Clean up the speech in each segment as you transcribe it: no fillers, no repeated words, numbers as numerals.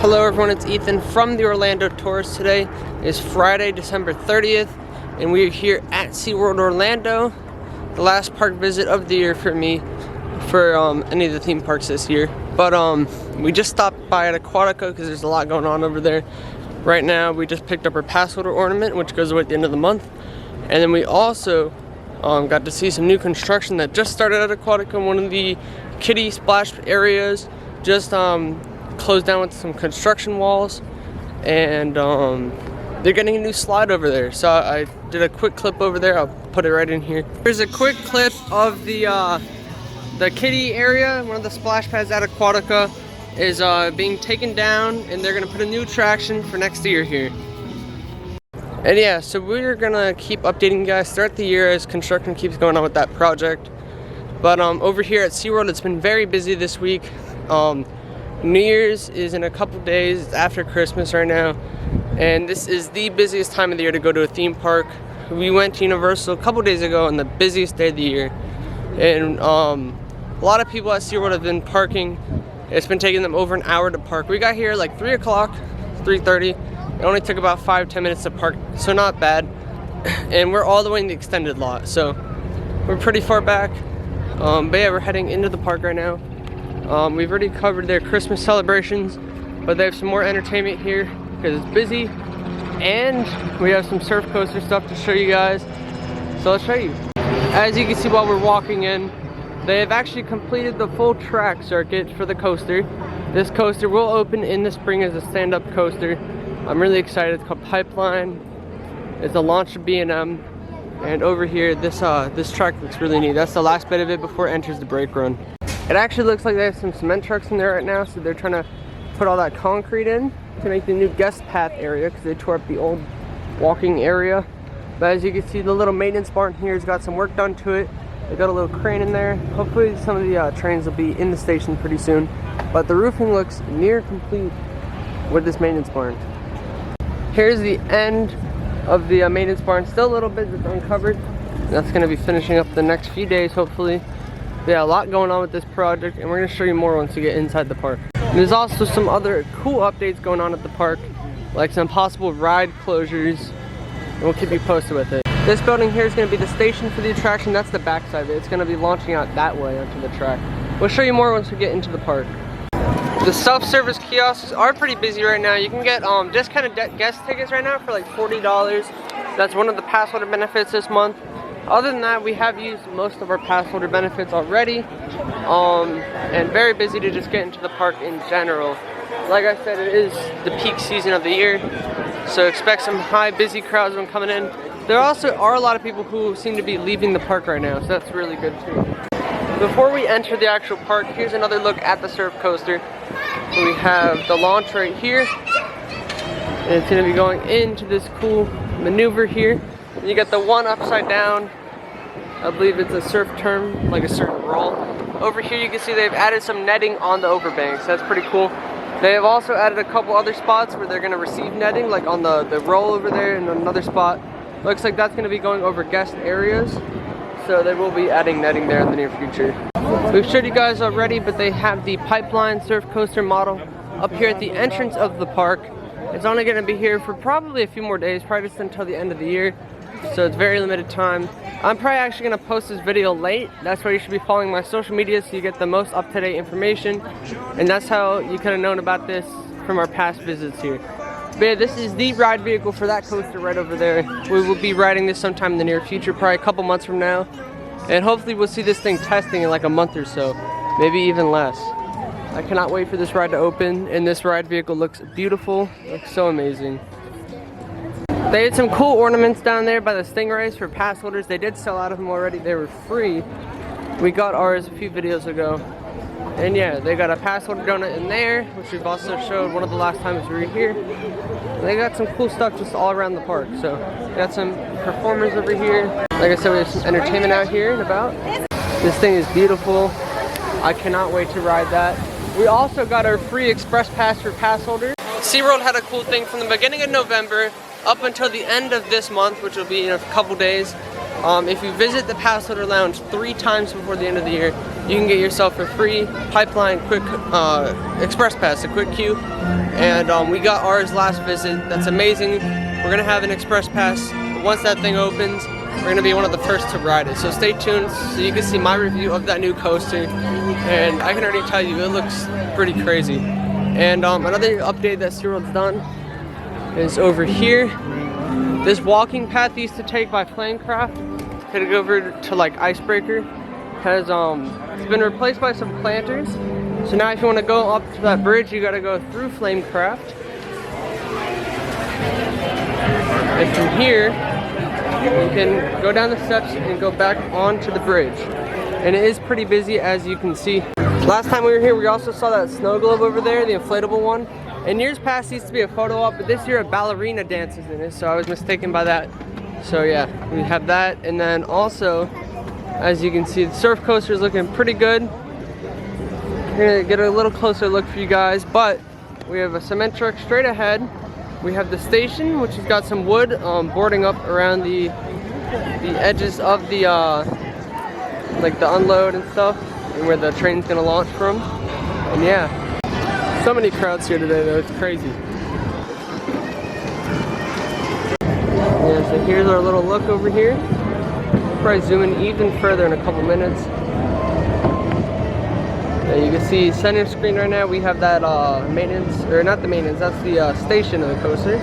Hello everyone, it's Ethan from the Orlando Tourist. Today is Friday, December 30th, and we are here at SeaWorld Orlando. The last park visit of the year for me, for any of the theme parks this year. But we just stopped by at Aquatica because there's a lot going on over there. Right now, we just picked up our pass holder ornament, which goes away at the end of the month. And then we also got to see some new construction that just started at Aquatica. One of the kiddie splash areas just closed down with some construction walls, and they're getting a new slide over there. So I did a quick clip over there. I'll put it right in here. Here's a quick clip of the kiddie area. One of the splash pads at Aquatica is being taken down, and they're gonna put a new attraction for next year here. And yeah, so we're gonna keep updating you guys throughout the year as construction keeps going on with that project. But over here at SeaWorld, it's been very busy this week. New Year's is in a couple days. It's after Christmas right now, and this is the busiest time of the year to go to a theme park. We went to Universal a couple days ago on the busiest day of the year, and a lot of people at SeaWorld have been parking. It's been taking them over an hour to park. We got here like 3 o'clock, 3:30. It only took about 5-10 minutes to park, so not bad. And we're all the way in the extended lot, so we're pretty far back. But yeah, we're heading into the park right now. We've already covered their Christmas celebrations, but they have some more entertainment here because it's busy, and we have some surf coaster stuff to show you guys. So let's show you. As you can see while we're walking in, they have actually completed the full track circuit for the coaster. This coaster will open in the spring as a stand-up coaster. I'm really excited. It's called Pipeline. It's the launch of B&M, and over here, this track looks really neat. That's the last bit of it before it enters the brake run. It actually looks like they have some cement trucks in there right now, so they're trying to put all that concrete in to make the new guest path area because they tore up the old walking area. But as you can see, the little maintenance barn here has got some work done to it. They got a little crane in there. Hopefully some of the trains will be in the station pretty soon. But the roofing looks near complete with this maintenance barn. Here's the end of the maintenance barn. Still a little bit that's uncovered. That's going to be finishing up the next few days, hopefully. Yeah, a lot going on with this project, and we're going to show you more once we get inside the park. And there's also some other cool updates going on at the park, like some possible ride closures, and we'll keep you posted with it. This building here is going to be the station for the attraction. That's the back side of it. It's going to be launching out that way onto the track. We'll show you more once we get into the park. The self-service kiosks are pretty busy right now. You can get discounted guest tickets right now for like $40. That's one of the pass holder benefits this month. Other than that, we have used most of our pass holder benefits already, and very busy to just get into the park in general. Like I said, it is the peak season of the year, so expect some high busy crowds when coming in. There also are a lot of people who seem to be leaving the park right now, so that's really good too. Before we enter the actual park, here's another look at the surf coaster. We have the launch right here, and it's going to be going into this cool maneuver here. You got the one upside down. I believe it's a surf term, like a certain roll. Over here you can see they've added some netting on the overbanks. That's pretty cool. They have also added a couple other spots where they're going to receive netting, like on the roll over there, and another spot. Looks like that's going to be going over guest areas. So they will be adding netting there in the near future. We've showed you guys already, but they have the Pipeline surf coaster model up here at the entrance of the park. It's only going to be here for probably a few more days, probably just until the end of the year. So it's very limited time. I'm probably actually going to post this video late. That's why you should be following my social media so you get the most up-to-date information. And that's how you could have known about this from our past visits here. But yeah, this is the ride vehicle for that coaster right over there. We will be riding this sometime in the near future, probably a couple months from now. And hopefully we'll see this thing testing in like a month or so, maybe even less. I cannot wait for this ride to open, and this ride vehicle looks beautiful. It looks so amazing. They had some cool ornaments down there by the Stingrays for pass holders. They did sell out of them already. They were free. We got ours a few videos ago. And yeah, they got a pass holder donut in there, which we've also showed one of the last times we were here. And they got some cool stuff just all around the park. So, got some performers over here. Like I said, we have some entertainment out here and about. This thing is beautiful. I cannot wait to ride that. We also got our free express pass for pass holders. SeaWorld had a cool thing from the beginning of November up until the end of this month, which will be in a couple days. If you visit the pass holder lounge 3 times before the end of the year, you can get yourself a free pipeline quick express pass, a quick queue. And we got ours last visit. That's amazing. We're gonna have an express pass. Once that thing opens, we're gonna be one of the first to ride it. So stay tuned so you can see my review of that new coaster. And I can already tell you, it looks pretty crazy. And another update that SeaWorld's done is over here. This walking path used to take by Flamecraft to go over to like Icebreaker has it's been replaced by some planters. So now if you want to go up to that bridge, you got to go through Flamecraft. And from here, you can go down the steps and go back onto the bridge. And it is pretty busy, as you can see. Last time we were here, we also saw that snow globe over there, the inflatable one. And years past, used to be a photo op, but this year a ballerina dances in it, so I was mistaken by that. So yeah, we have that. And then also, as you can see, the surf coaster is looking pretty good. We're gonna get a little closer look for you guys, but we have a cement truck straight ahead. We have the station, which has got some wood boarding up around the edges of the like the unload and stuff, and where the train's gonna launch from. And yeah, so many crowds here today though, it's crazy. Yeah, so here's our little look over here. We'll probably zoom in even further in a couple minutes. Yeah, you can see center screen right now, we have that maintenance, or not the maintenance, that's the station of the coaster.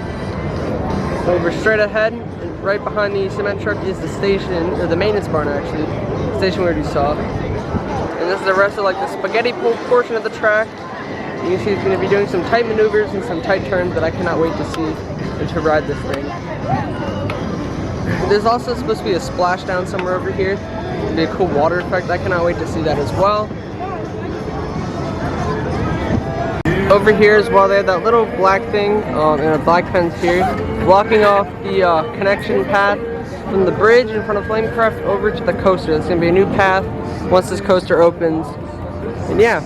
Over straight ahead, and right behind the cement truck is the station, or the maintenance barn actually, the station we already saw. And this is the rest of like the spaghetti pole portion of the track. You can see it's going to be doing some tight maneuvers and some tight turns that I cannot wait to see and to ride this thing. There's also supposed to be a splashdown somewhere over here. It'll be a cool water effect. I cannot wait to see that as well. Over here as well, they have that little black thing and a black fence here, blocking off the connection path from the bridge in front of Flamecraft over to the coaster. It's going to be a new path once this coaster opens. And yeah,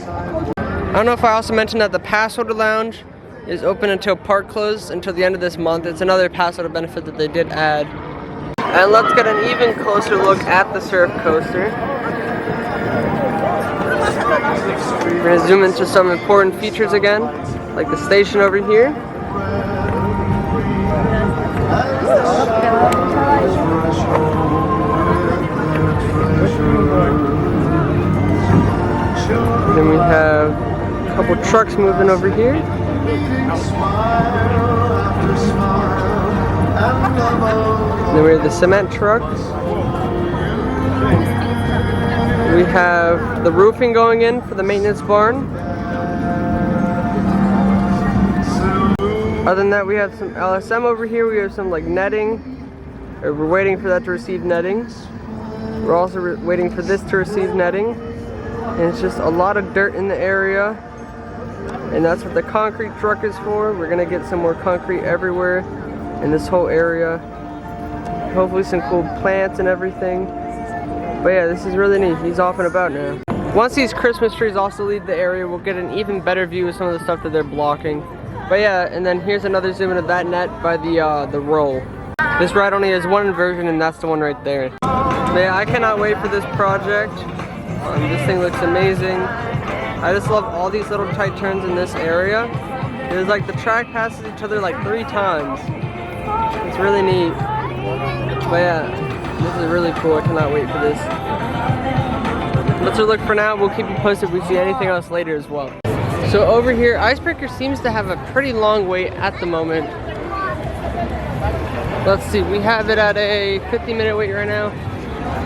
I don't know if I also mentioned that the pass holder lounge is open until park close until the end of this month. It's another pass holder benefit that they did add. And let's get an even closer look at the surf coaster. We're going to zoom into some important features again, like the station over here. And then we have a couple trucks moving over here. And then we have the cement trucks. We have the roofing going in for the maintenance barn. Other than that, we have some LSM over here. We have some like netting. We're waiting for that to receive netting. We're also waiting for this to receive netting. And it's just a lot of dirt in the area. And that's what the concrete truck is for. We're gonna get some more concrete everywhere in this whole area. Hopefully some cool plants and everything. But yeah, this is really neat. He's off and about now. Once these Christmas trees also leave the area, we'll get an even better view of some of the stuff that they're blocking. But yeah, and then here's another zoom in of that net by the roll. This ride only has one inversion, and that's the one right there. But yeah, I cannot wait for this project. This thing looks amazing. I just love all these little tight turns in this area. There's like the track passes each other like 3 times. It's really neat. But yeah. This is really cool. I cannot wait for this. That's our look for now. We'll keep you posted if we see anything else later as well. So over here, Icebreaker seems to have a pretty long wait at the moment. Let's see, we have it at a 50-minute wait right now.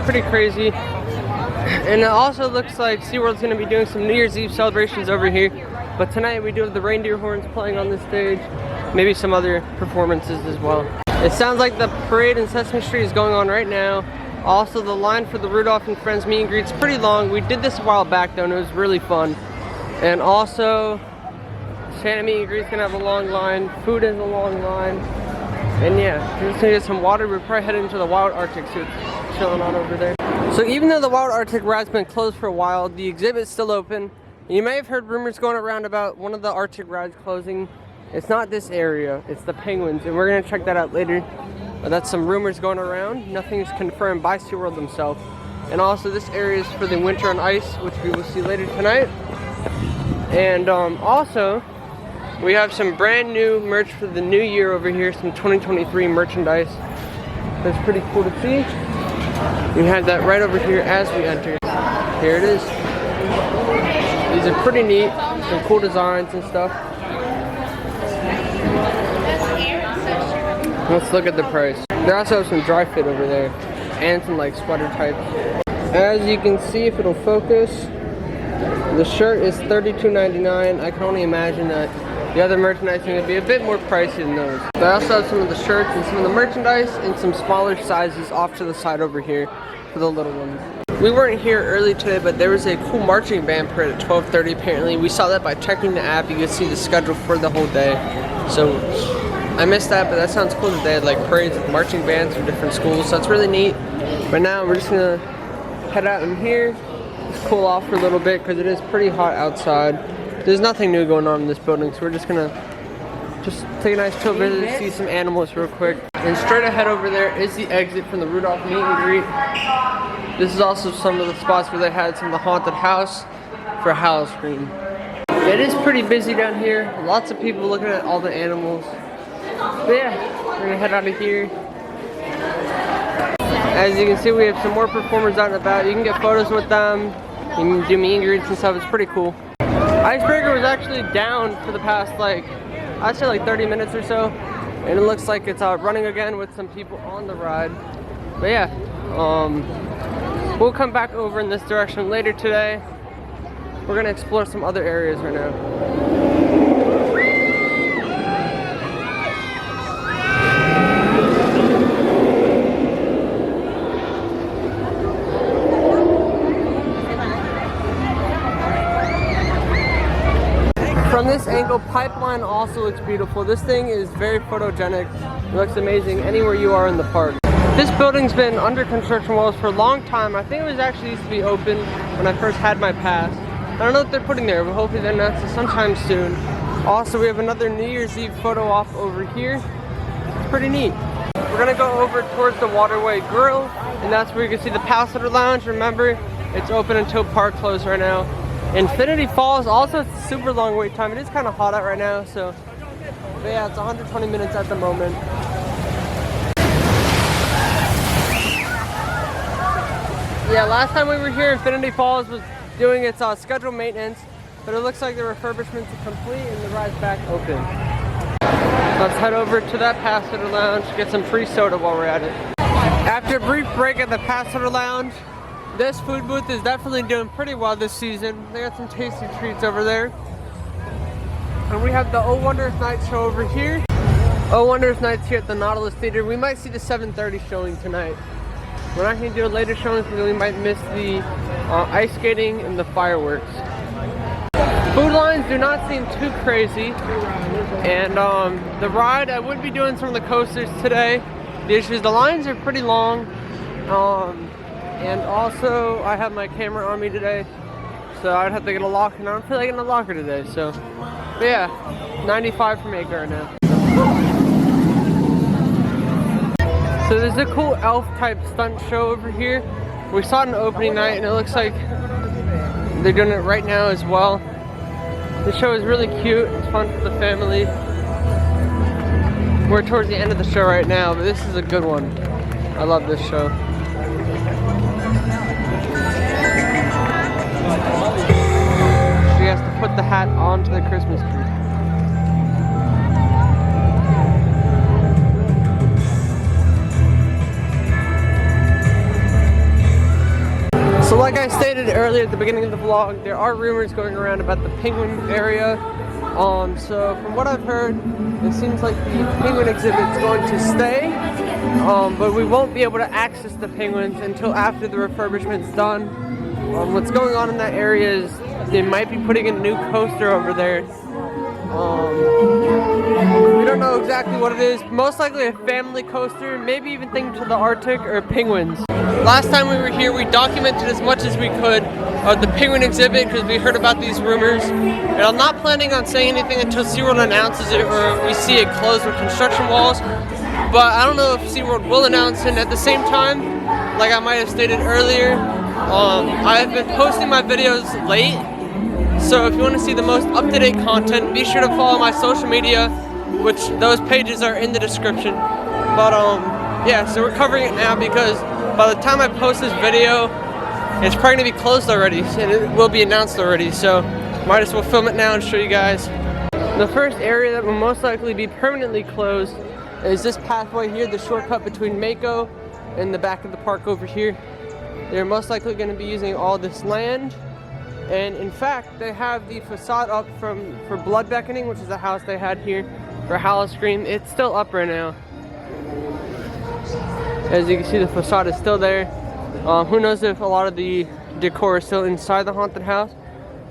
Pretty crazy. And it also looks like SeaWorld's going to be doing some New Year's Eve celebrations over here. But tonight we do have the reindeer horns playing on this stage. Maybe some other performances as well. It sounds like the parade in Sesame Street is going on right now. Also, the line for the Rudolph and Friends meet and greet is pretty long. We did this a while back though, and it was really fun. And also, Santa meet and greet is gonna have a long line. Food is a long line. And yeah, we're just gonna get some water. We're probably heading to the Wild Arctic, so it's chilling on over there. So even though the Wild Arctic ride's been closed for a while, the exhibit's still open. You may have heard rumors going around about one of the Arctic rides closing. It's not this area, it's the penguins, and we're gonna check that out later. But that's some rumors going around. Nothing is confirmed by SeaWorld themselves. And also this area is for the winter on ice, which we will see later tonight. And also, we have some brand new merch for the new year over here, some 2023 merchandise. That's pretty cool to see. We have that right over here as we enter. Here it is. These are pretty neat, some cool designs and stuff. Let's look at the price. They also have some dry fit over there and some like sweater types. As you can see, if it'll focus, the shirt is $32.99. I can only imagine that the other merchandise is going to be a bit more pricey than those. They also have some of the shirts and some of the merchandise in some smaller sizes off to the side over here for the little ones. We weren't here early today, but there was a cool marching band parade at 12:30 apparently. We saw that by checking the app. You could see the schedule for the whole day. So I missed that, but that sounds cool that they had like parades with marching bands from different schools. So that's really neat. But now we're just going to head out in here, just cool off for a little bit because it is pretty hot outside. There's nothing new going on in this building, so we're just going to take a nice chill visit, see some animals real quick. And straight ahead over there is the exit from the Rudolph meet and greet. This is also some of the spots where they had some of the haunted house for Halloween. It is pretty busy down here. Lots of people looking at all the animals. But yeah, we're gonna head out of here. As you can see, we have some more performers out and about. You can get photos with them. You can do meet and greets and stuff. It's pretty cool. Icebreaker was actually down for the past I'd say 30 minutes or so. And it looks like it's running again with some people on the ride. But yeah, we'll come back over in this direction later today. We're gonna explore some other areas right now. From this angle, Pipeline also looks beautiful. This thing is very photogenic. It looks amazing anywhere you are in the park. This building's been under construction walls for a long time. I think it was actually used to be open when I first had my pass. I don't know what they're putting there, but hopefully they'll announce it sometime soon. Also, we have another New Year's Eve photo op over here. It's pretty neat. We're gonna go over towards the Waterway Grill, and that's where you can see the Passenger Lounge. Remember, it's open until park close right now. Infinity Falls, also it's a super long wait time. It is kind of hot out right now, so but yeah, it's 120 minutes at the moment. Yeah, last time we were here, Infinity Falls was doing its scheduled maintenance, but it looks like the refurbishments are complete and the ride's back open. Let's head over to that Passenger Lounge, get some free soda while we're at it. After a brief break at the Passenger Lounge, this food booth is definitely doing pretty well this season. They got some tasty treats over there. And we have the Oh Wondrous Night show over here. Oh Wondrous Night's here at the Nautilus Theater. We might see the 7:30 showing tonight. We're not going to do a later showing because we might miss the ice skating and the fireworks. Food lines do not seem too crazy. And the ride, I would be doing some of the coasters today. The issue is the lines are pretty long. And also, I have my camera on me today, so I'd have to get a locker, and I don't feel like getting a locker today, so, but yeah, 95 from acre right now. So there's a cool elf type stunt show over here. We saw it on opening night, and it looks like they're doing it right now as well. The show is really cute, it's fun for the family. We're towards the end of the show right now, but this is a good one. I love this show. She has to put the hat onto the Christmas tree. So like I stated earlier at the beginning of the vlog, there are rumors going around about the penguin area. So from what I've heard, it seems like the penguin exhibit is going to stay, but we won't be able to access the penguins until after the refurbishment's done. What's going on in that area is they might be putting in a new coaster over there. We don't know exactly what it is. Most likely a family coaster, maybe even things to the Arctic or penguins. Last time we were here, we documented as much as we could of the penguin exhibit because we heard about these rumors. And I'm not planning on saying anything until SeaWorld announces it or we see it closed with construction walls. But I don't know if SeaWorld will announce it. At the same time, like I might have stated earlier, I've been posting my videos late, so if you want to see the most up-to-date content, be sure to follow my social media, which those pages are in the description. But yeah, so we're covering it now because by the time I post this video, it's probably gonna be closed already, and it will be announced already. So might as well film it now and show you guys. The first area that will most likely be permanently closed is this pathway here, the shortcut between Mako and the back of the park over here. They're most likely going to be using all this land, and in fact they have the facade up for Blood Beckoning, which is the house they had here for Howl-O-Scream. It's still up right now. As you can see, the facade is still there. Who knows if a lot of the decor is still inside the haunted house,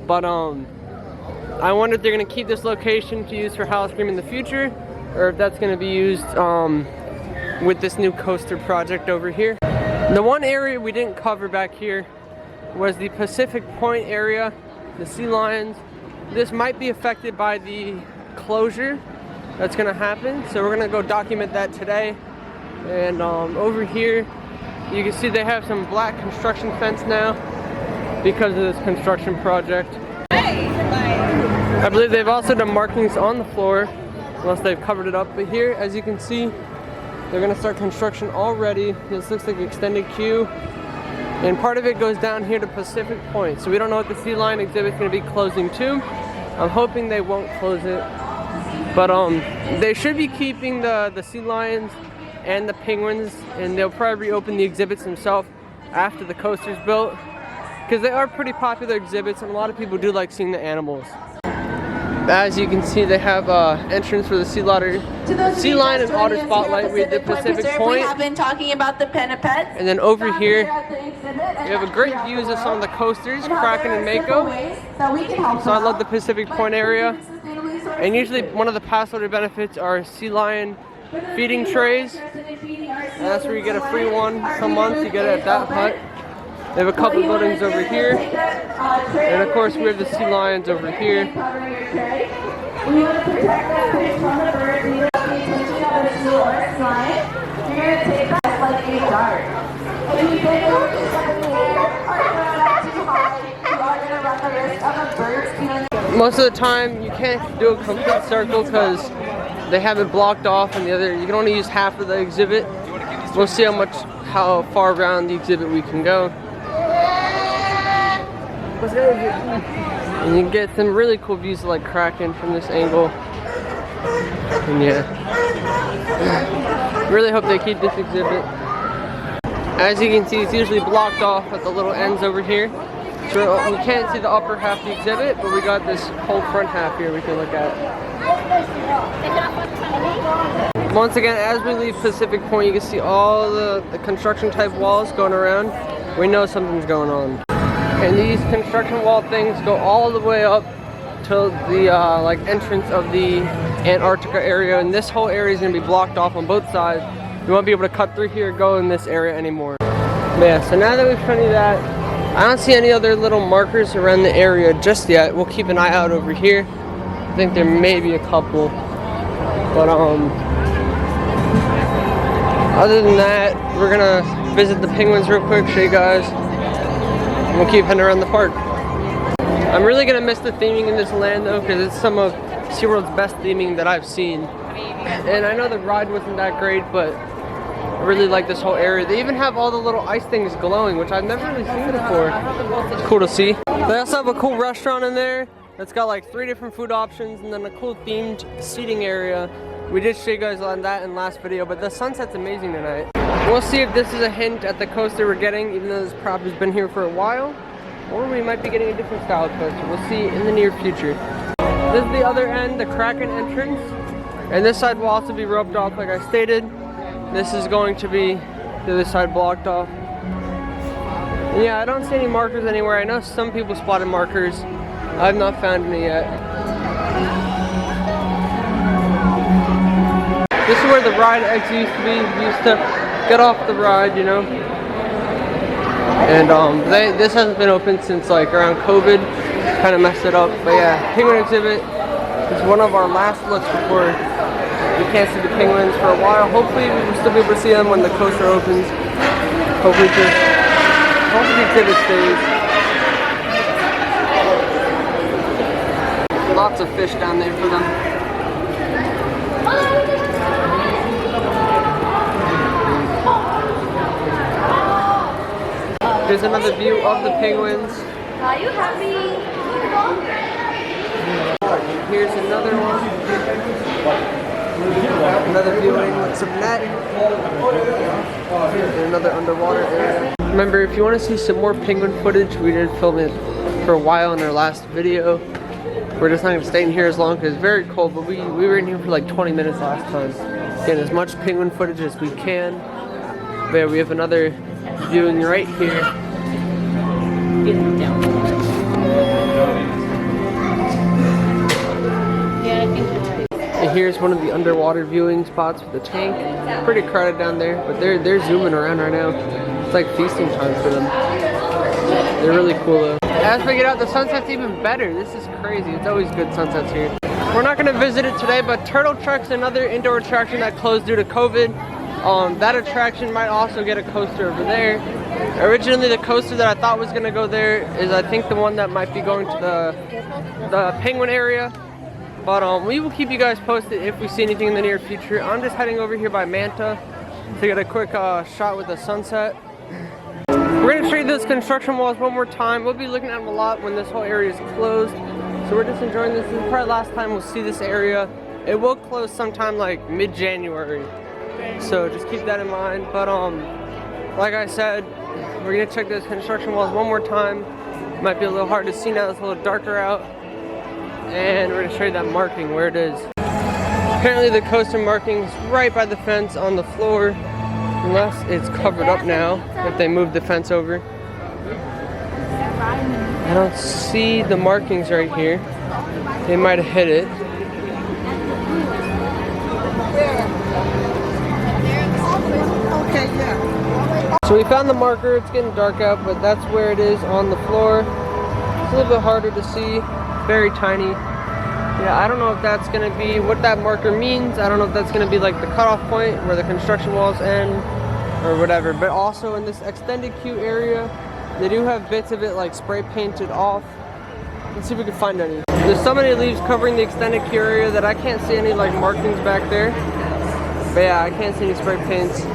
but I wonder if they're going to keep this location to use for Howl-O-Scream in the future, or if that's going to be used with this new coaster project over here. The one area we didn't cover back here was the Pacific Point area, the sea lions. This might be affected by the closure that's going to happen, so we're going to go document that today. And over here you can see they have some black construction fence now because of this construction project. I believe they've also done markings on the floor, unless they've covered it up. But here, as you can see, they're going to start construction already. This looks like an extended queue, and part of it goes down here to Pacific Point. So we don't know what the sea lion exhibit is going to be closing to. I'm hoping they won't close it, but they should be keeping the sea lions and the penguins, and they'll probably reopen the exhibits themselves after the coaster's built, because they are pretty popular exhibits and a lot of people do like seeing the animals. As you can see, they have entrance for the sea lion and otter spotlight. We did Pacific Point. We have been talking about the Pennapet. And then over here, we have a great views of some of the coasters, Kraken and Mako. So I love the Pacific Point area. And usually one of the pass holder benefits are sea lion feeding trays. And that's where you get a free one. Some months you get it at that hut. They have a couple buildings over here, and of course we have the sea lions over here. We want to protect that fish from the birds. We don't pay attention of a seal or a slime. You're going to take that like a dart. If you get over to the air or throw that too high, you are going to run the risk of a bird stealing. Most of the time you can't do a complete circle because they have it blocked off, and the other, you can only use half of the exhibit. We'll see how far around the exhibit we can go. And you get some really cool views of like Kraken from this angle. And yeah, really hope they keep this exhibit. As you can see, it's usually blocked off at the little ends over here. So we can't see the upper half of the exhibit, but we got this whole front half here we can look at. Once again, as we leave Pacific Point, you can see all the construction type walls going around. We know something's going on. And these construction wall things go all the way up to the like entrance of the Antarctica area, and this whole area is going to be blocked off on both sides. You won't be able to cut through here or go in this area anymore. But yeah, so now that we've shown you that, I don't see any other little markers around the area just yet. We'll keep an eye out over here. I think there may be a couple, but other than that, we're gonna visit the penguins real quick, show you guys. We'll keep heading around the park. I'm really gonna miss the theming in this land though, because it's some of SeaWorld's best theming that I've seen. And I know the ride wasn't that great, but I really like this whole area. They even have all the little ice things glowing, which I've never really seen before. It's cool to see. They also have a cool restaurant in there that's got like 3 different food options, and then a cool themed seating area. We did show you guys on that in the last video, but the sunset's amazing tonight. We'll see if this is a hint at the coaster we're getting, even though this prop has been here for a while, or we might be getting a different style coaster. We'll see in the near future. This is the other end, the Kraken entrance, and this side will also be roped off like I stated. This is going to be the other side blocked off. And yeah, I don't see any markers anywhere. I know some people spotted markers. I've not found any yet. This is where the ride exit used to be. You used to get off the ride, you know. And this hasn't been open since like around COVID. Kind of messed it up. But yeah, penguin exhibit is one of our last looks before we can't see the penguins for a while. Hopefully we will still be able to see them when the coaster opens. Hope the exhibit stays. Lots of fish down there for them. Here's another view of the penguins. Are you happy? Here's another one. Another viewing with some net. And another underwater area. Remember, if you want to see some more penguin footage, we did film it for a while in our last video. We're just not going to stay in here as long because it's very cold, but we were in here for like 20 minutes last time. Getting as much penguin footage as we can. But yeah, we have another viewing right here. And here's one of the underwater viewing spots with the tank. Pretty crowded down there, but they're zooming around right now. It's like feasting time for them. They're really cool though. As we get out, the sunset's even better. This is crazy. It's always good sunsets here. We're not gonna visit it today, but Turtle Trek's another indoor attraction that closed due to COVID. That attraction might also get a coaster over there. Originally, the coaster that I thought was gonna go there is, I think, the one that might be going to the penguin area. But we will keep you guys posted if we see anything in the near future. I'm just heading over here by Manta to get a quick shot with the sunset. We're gonna show you those construction walls one more time. We'll be looking at them a lot when this whole area is closed. So we're just enjoying this. This is probably the last time we'll see this area. It will close sometime like mid-January. So just keep that in mind. But like I said, we're gonna check those construction walls one more time. Might be a little hard to see now, it's a little darker out. And we're gonna show you that marking, where it is. Apparently the coaster marking is right by the fence on the floor, unless it's covered up now, if they move the fence over. I don't see the markings right here. They might have hit it. So we found the marker. It's getting dark out, but that's where it is on the floor. It's a little bit harder to see. Very tiny. Yeah, I don't know if that's gonna be what that marker means. I don't know if that's gonna be like the cutoff point where the construction walls end or whatever. But also in this extended queue area, they do have bits of it like spray painted off. Let's see if we can find any. There's so many leaves covering the extended queue area that I can't see any like markings back there. But yeah, I can't see any spray paints.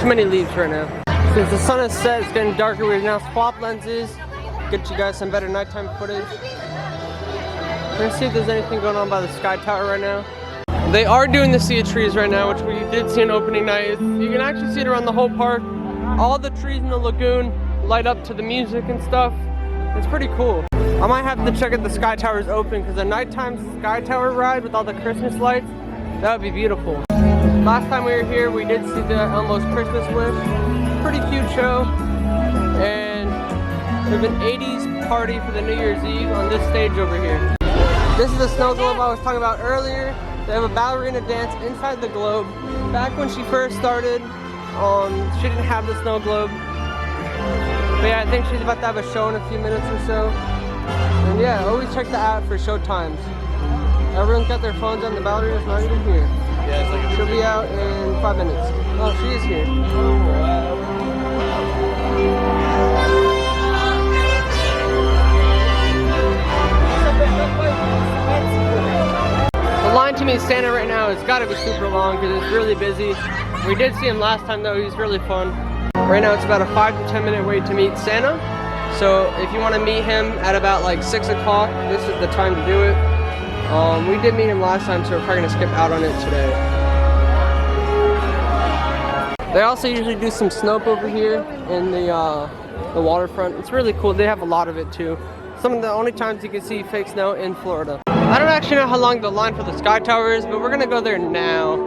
Too many leaves right now. Since the sun has set, it's getting darker. We now swap lenses. Get you guys some better nighttime footage. We're gonna see if there's anything going on by the Sky Tower right now. They are doing the Sea of Trees right now, which we did see on opening night. You can actually see it around the whole park. All the trees in the lagoon light up to the music and stuff. It's pretty cool. I might have to check if the Sky Tower is open, because the nighttime Sky Tower ride with all the Christmas lights, that would be beautiful. Last time we were here, we did see the Elmo's Christmas Wish. Pretty cute show. And we have an 80s party for the New Year's Eve on this stage over here. This is the snow globe I was talking about earlier. They have a ballerina dance inside the globe. Back when she first started, she didn't have the snow globe. But yeah, I think she's about to have a show in a few minutes or so. And yeah, always check the app for show times. Everyone's got their phones on, the ballerina's not even here. Yeah, it's like she'll be out in 5 minutes. Oh, she is here. The line to meet Santa right now has got to be super long because it's really busy. We did see him last time though, he's really fun. Right now it's about a 5 to 10 minute wait to meet Santa. So if you want to meet him at about like 6 o'clock, this is the time to do it. We did meet him last time, so we're probably going to skip out on it today. They also usually do some snow over here in the waterfront. It's really cool. They have a lot of it too. Some of the only times you can see fake snow in Florida. I don't actually know how long the line for the Sky Tower is, but we're going to go there now.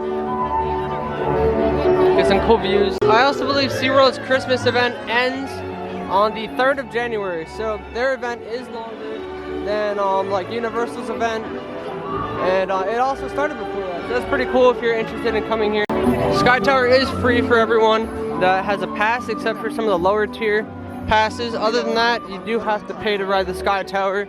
Get some cool views. I also believe SeaWorld's Christmas event ends on the 3rd of January. So their event is longer than like Universal's event. And it also started before that. So that's pretty cool if you're interested in coming here. Sky Tower is free for everyone that has a pass, except for some of the lower tier passes. Other than that, you do have to pay to ride the Sky Tower.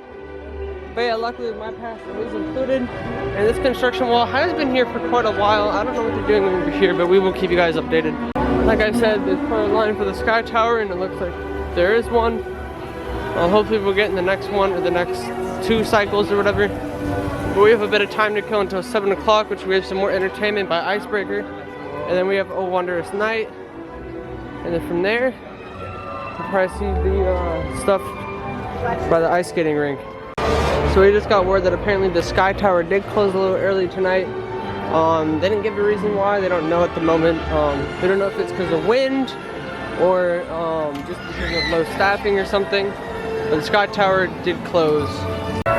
But yeah, luckily my pass is included. And this construction wall has been here for quite a while. I don't know what they're doing over here, but we will keep you guys updated. Like I said, there's part of the line for the Sky Tower, and it looks like there is one. Hopefully we'll get in the next one or the next 2 cycles or whatever. But we have a bit of time to kill until 7 o'clock, which we have some more entertainment by Icebreaker. And then we have Oh Wondrous Night. And then from there, we'll probably see the stuff by the ice skating rink. So we just got word that apparently the Sky Tower did close a little early tonight. They didn't give a reason why. They don't know at the moment. They don't know if it's because of wind or just because of low staffing or something. But the Sky Tower did close.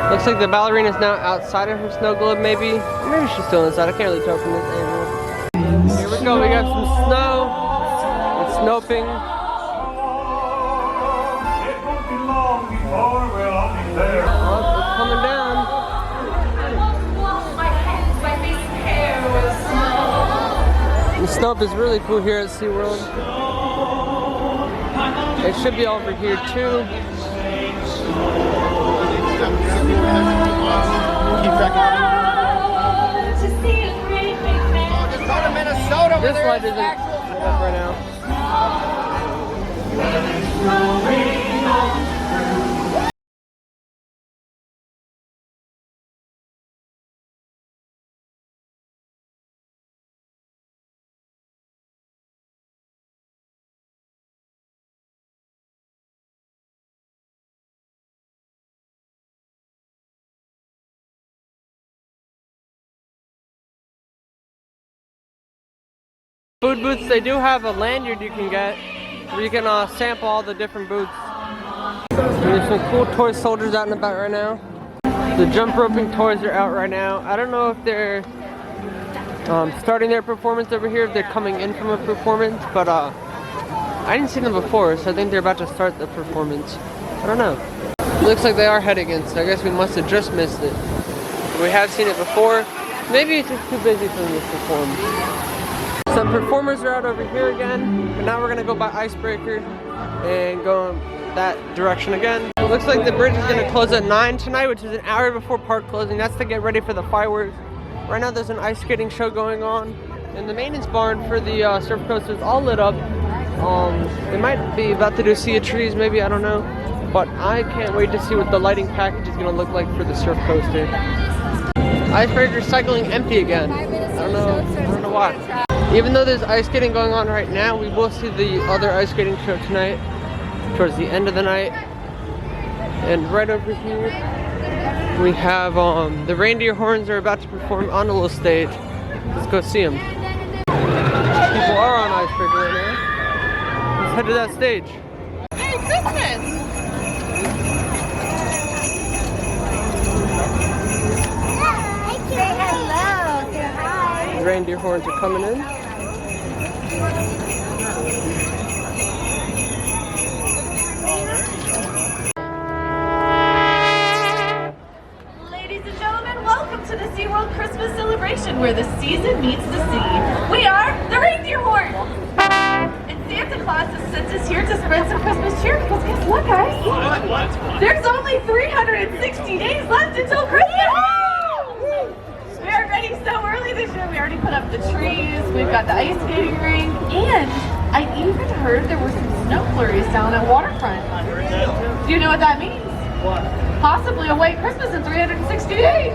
Looks like the ballerina is now outside of her snow globe, maybe. Maybe she's still inside. I can't really tell from this angle. Here we go. We got some snow. It's snowing. Oh, it's coming down. The snow is really cool here at SeaWorld. It should be over here too. This light isn't lit up right now. Food booths, they do have a lanyard you can get where you can sample all the different booths. There's some cool toy soldiers out and about right now. The jump roping toys are out right now. I don't know if they're starting their performance over here, if they're coming in from a performance, but I didn't see them before, so I think they're about to start the performance. I don't know. It looks like they are heading in, so I guess we must have just missed it. We have seen it before. Maybe it's just too busy for them to perform. Some performers are out over here again, but now we're gonna go by Icebreaker and go that direction again. It looks like the bridge is gonna close at 9 tonight, which is an hour before park closing. That's to get ready for the fireworks. Right now there's an ice skating show going on, and the maintenance barn for the surf coaster is all lit up. They might be about to do Sea of Trees, maybe, I don't know. But I can't wait to see what the lighting package is gonna look like for the surf coaster. Icebreaker's cycling empty again. I don't know why. Even though there's ice skating going on right now, we will see the other ice skating show tonight, towards the end of the night. And right over here, we have the reindeer horns are about to perform on a little stage. Let's go see them. People are on Icebreaker right now. Let's head to that stage. Merry Christmas! Say hello, say hi. The reindeer horns are coming in. Ladies and gentlemen, welcome to the SeaWorld Christmas celebration where the season meets the sea. We are the reindeer horns. And Santa Claus has sent us here to spread some Christmas cheer because guess what, guys? There's only 360 days left until Christmas. We are ready so early this year. We already put up the trees. We've got the ice skating rink. And I even heard there were some snow flurries down at Waterfront. Do you know what that means? What? Possibly a white Christmas in 360 days.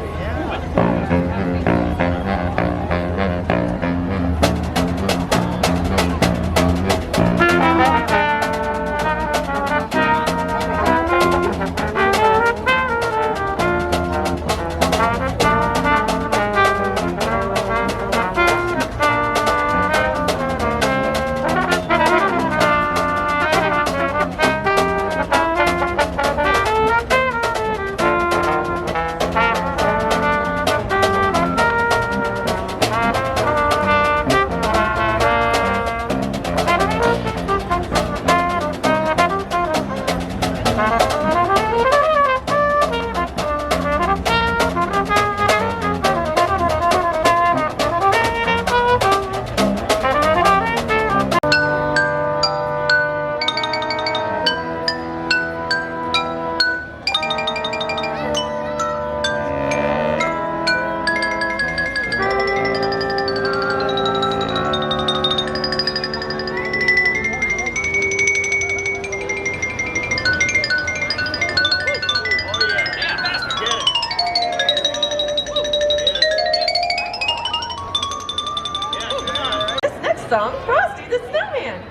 some Frosty the Snowman.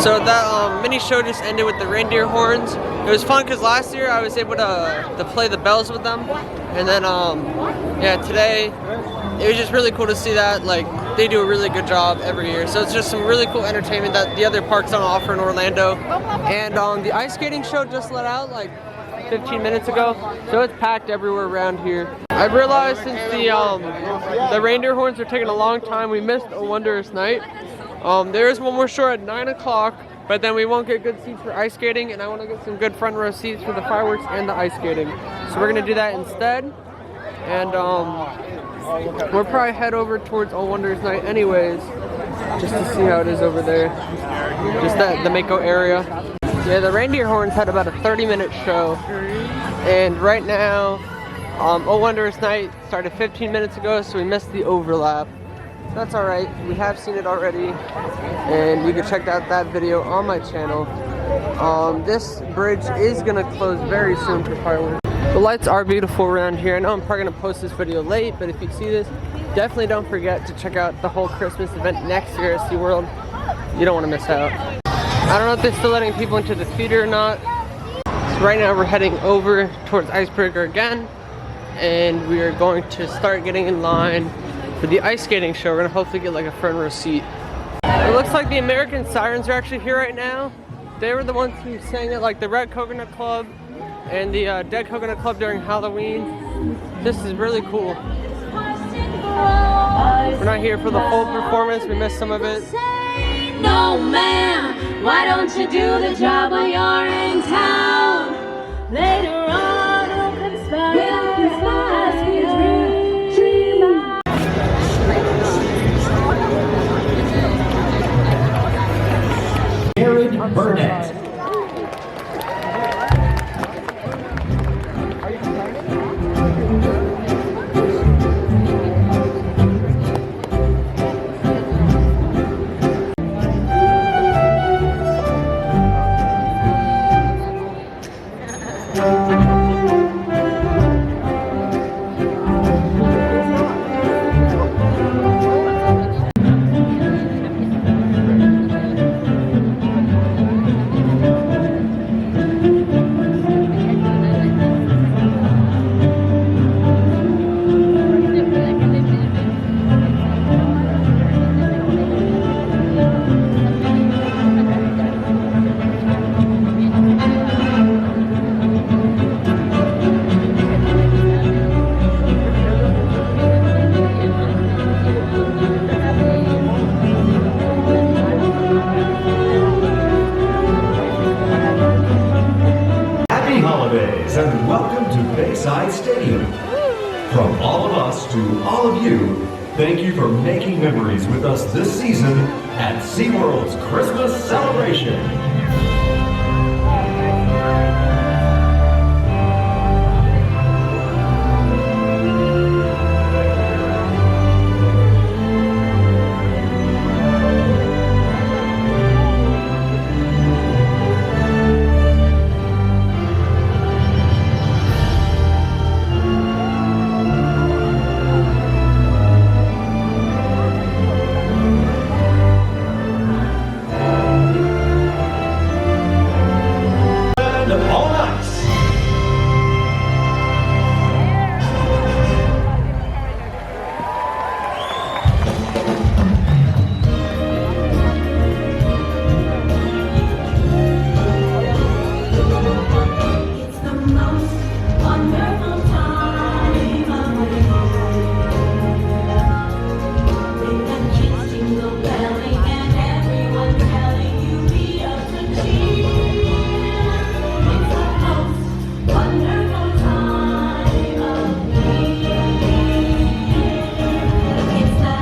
So that mini show just ended with the reindeer horns. It was fun because last year I was able to play the bells with them, and then yeah, today it was just really cool to see that. Like, they do a really good job every year. So it's just some really cool entertainment that the other parks don't offer in Orlando. And the ice skating show just let out like 15 minutes ago, so it's packed everywhere around here. I've realized since the reindeer horns are taking a long time, we missed a wondrous night. There is one more show at 9 o'clock, but then we won't get good seats for ice skating, and I want to get some good front row seats for the fireworks and the ice skating. So we're going to do that instead, and we'll probably head over towards All Wonders Night anyways, just to see how it is over there, just the Mako area. Yeah, the reindeer horns had about a 30-minute show, and right now, All Wonders Night started 15 minutes ago, so we missed the overlap. That's alright, we have seen it already, and you can check out that video on my channel. This bridge is going to close very soon for fireworks. The lights are beautiful around here. I know I'm probably going to post this video late, but if you see this, definitely don't forget to check out the whole Christmas event next year at SeaWorld. You don't want to miss out. I don't know if they're still letting people into the theater or not. So right now we're heading over towards Icebreaker again, and we are going to start getting in line for the ice skating show. We're gonna hopefully get like a front row seat. It looks like the American Sirens are actually here right now. They were the ones who sang at like the Red Coconut Club and the Dead Coconut Club during Halloween. This is really cool. We're not here for the full performance. We missed some of it. No man, why don't you do the job while you're in town? Later on, we'll conspire. Burnett. And welcome to Bayside Stadium. From all of us to all of you, thank you for making memories with us this season at SeaWorld's Christmas celebration. most wonderful time of the year. With the kids jingle belling and everyone telling you be up to cheer. It's the most wonderful time of the year. It's the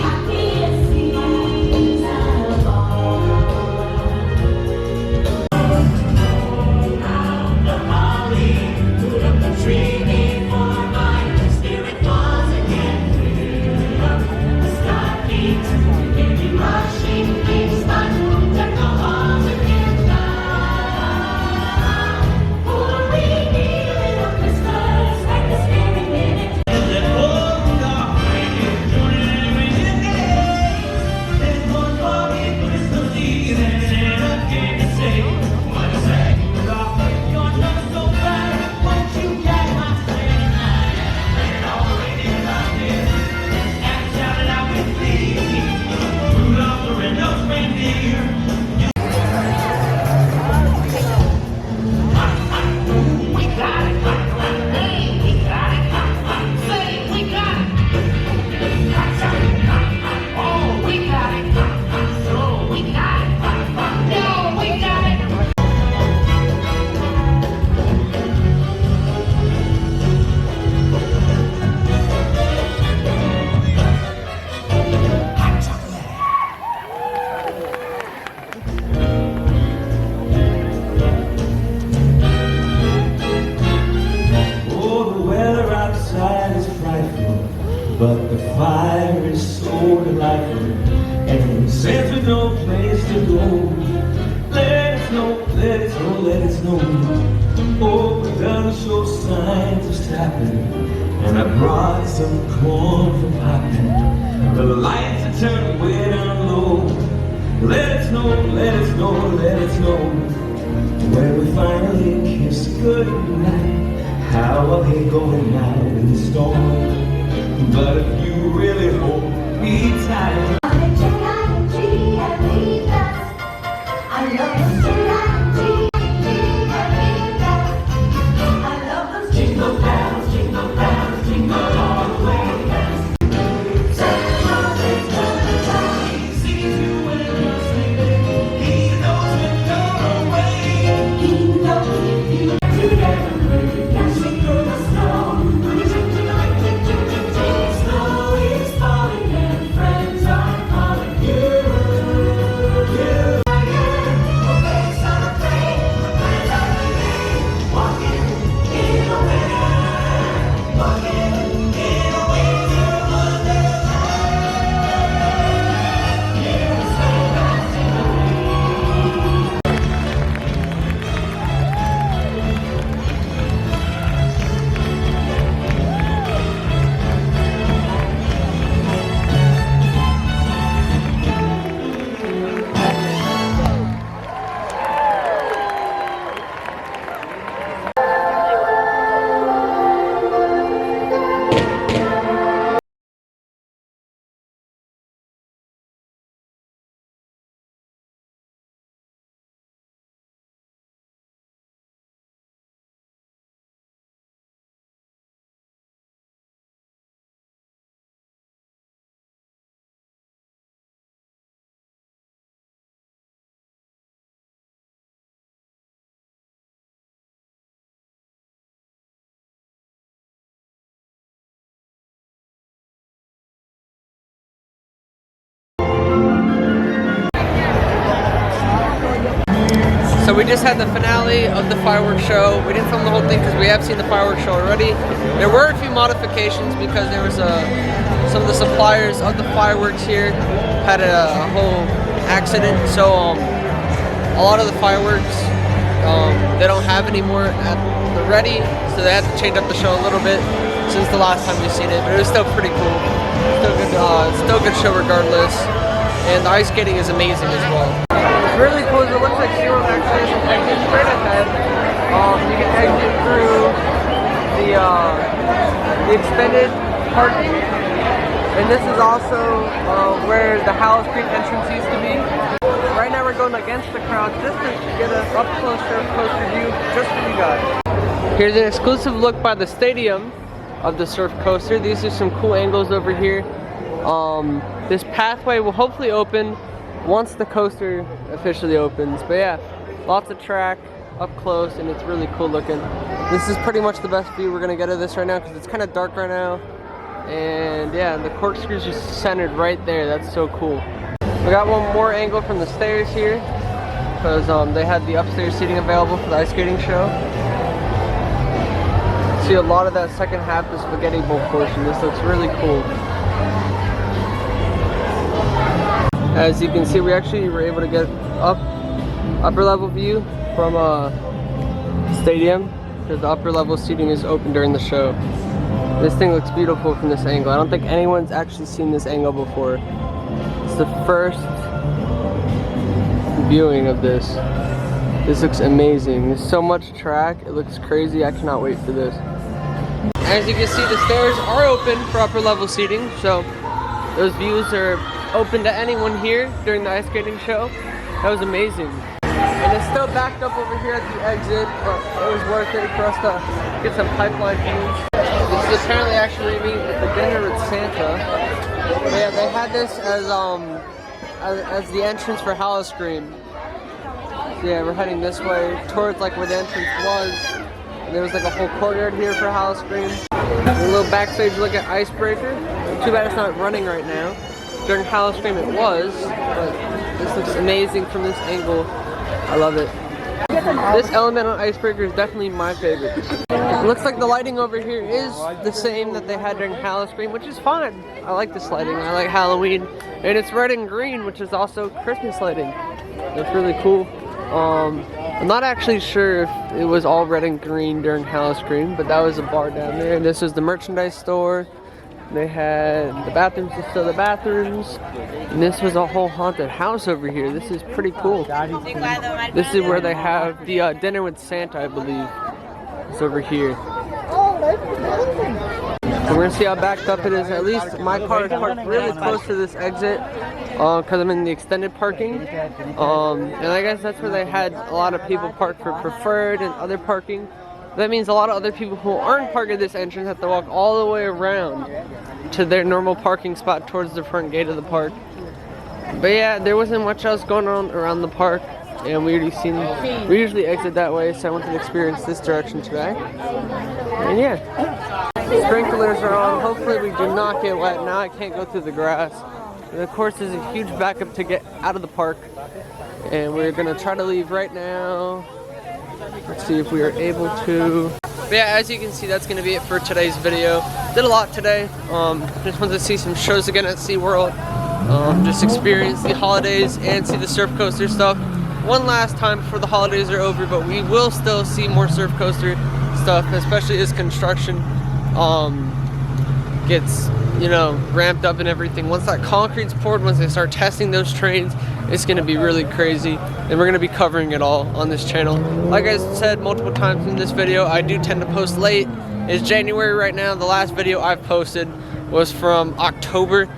happiest season of all. Oh, the weather outside is frightful, but the fire is so delightful. And since we've no place to go, let it snow, let it snow, let it snow. Oh, it doesn't show signs of stopping, and I brought some corn for popping. The lights are turned way down low. Let it snow, let it snow, let it snow. When we finally kiss goodnight, how are they going out in the storm? But if you really hold me tight, Jingle bells, jingle bells, jingle all the way. Santa Claus is coming down. He sees you when you're sleeping. He knows when you're away. He knows if you together, dashing through the snow. Snow is falling and friends are calling you. So we just had the finale of the fireworks show. We didn't film the whole thing because we have seen the fireworks show already. There were a few modifications because there was some of the suppliers of the fireworks here had a whole accident. So a lot of the fireworks they don't have anymore at the ready, so they had to change up the show a little bit since the last time we've seen it. But it was still pretty cool. Still a good show regardless. And the ice skating is amazing as well. It's really cool. It looks like SeaWorld actually has some exit straight ahead. You can exit through the extended parking. And this is also where the Howell Street entrance used to be. Right now we're going against the crowd just to get an up closer view just for you guys. Here's an exclusive look by the stadium of the surf coaster. These are some cool angles over here. This pathway will hopefully open once the coaster officially opens. But yeah, lots of track up close, and it's really cool looking. This is pretty much the best view we're gonna get of this right now because it's kind of dark right now. And yeah, the corkscrew's just centered right there. That's so cool. We got one more angle from the stairs here because they had the upstairs seating available for the ice skating show. See a lot of that second half, the spaghetti bowl portion. This looks really cool. As you can see, we actually were able to get upper level view from stadium because the upper level seating is open during the show. This thing looks beautiful from this angle. I don't think anyone's actually seen this angle before. It's the first viewing of this. This looks amazing. There's so much track. It looks crazy. I cannot wait for this. As you can see, the stairs are open for upper level seating, so those views are open to anyone here during the ice skating show. That was amazing. And it's still backed up over here at the exit, but it was worth it for us to get some pipeline views. This is apparently actually me at the dinner with Santa. But yeah, they had this as the entrance for Howl-O-Scream. So yeah, we're heading this way towards like where the entrance was. And there was like a whole courtyard here for Howl-O-Scream. A little backstage look at Icebreaker. Too bad it's not running right now. During Howl-O-Scream it was, but this looks amazing from this angle. I love it. This element on Icebreaker is definitely my favorite. It looks like the lighting over here is the same that they had during Howl-O-Scream, which is fine. I like this lighting. I like Halloween. And it's red and green, which is also Christmas lighting. That's really cool. I'm not actually sure if it was all red and green during Howl-O-Scream, but that was a bar down there. And this was the merchandise store. They had the bathrooms, to still the bathrooms. And this was a whole haunted house over here. This is pretty cool. This is where they have the dinner with Santa, I believe. It's over here. And we're gonna see how backed up it is. At least my car is parked really close to this exit because I'm in the extended parking. And I guess that's where they had a lot of people parked for preferred and other parking. That means a lot of other people who aren't parked at this entrance have to walk all the way around to their normal parking spot towards the front gate of the park. But yeah, there wasn't much else going on around the park, and we usually exit that way, so I wanted to experience this direction today. And yeah, sprinklers are on. Hopefully we do not get wet. Now I can't go through the grass. And of course there's a huge backup to get out of the park, and we're gonna try to leave right now. Let's see if we are able to. But yeah, as you can see, that's going to be it for today's video. Did a lot today. Just wanted to see some shows again at SeaWorld. Just experience the holidays and see the surf coaster stuff one last time before the holidays are over. But we will still see more surf coaster stuff, especially as construction gets, you know, ramped up and everything. Once that concrete's poured, once they start testing those trains, it's going to be really crazy, and we're going to be covering it all on this channel. Like I said multiple times in this video, I do tend to post late. It's January right now. The last video I've posted was from October,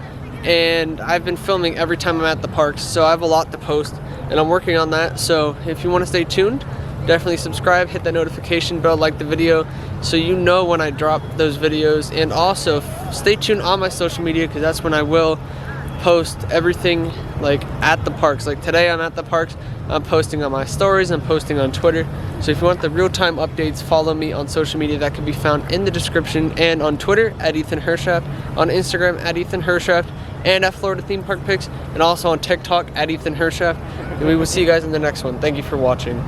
and I've been filming every time I'm at the parks, so I have a lot to post, and I'm working on that. So if you want to stay tuned, definitely subscribe, hit that notification bell, like the video, so you know when I drop those videos. And also stay tuned on my social media, because that's when I will post everything, like at the parks. Like today I'm at the parks, I'm posting on my stories, I'm posting on Twitter. So if you want the real-time updates, follow me on social media. That can be found in the description, and on Twitter at Ethan Hershaft, on Instagram at Ethan Hershaft, and at Florida Theme Park Pics, and also on TikTok at Ethan Hershaft. And we will see you guys in the next one. Thank you for watching.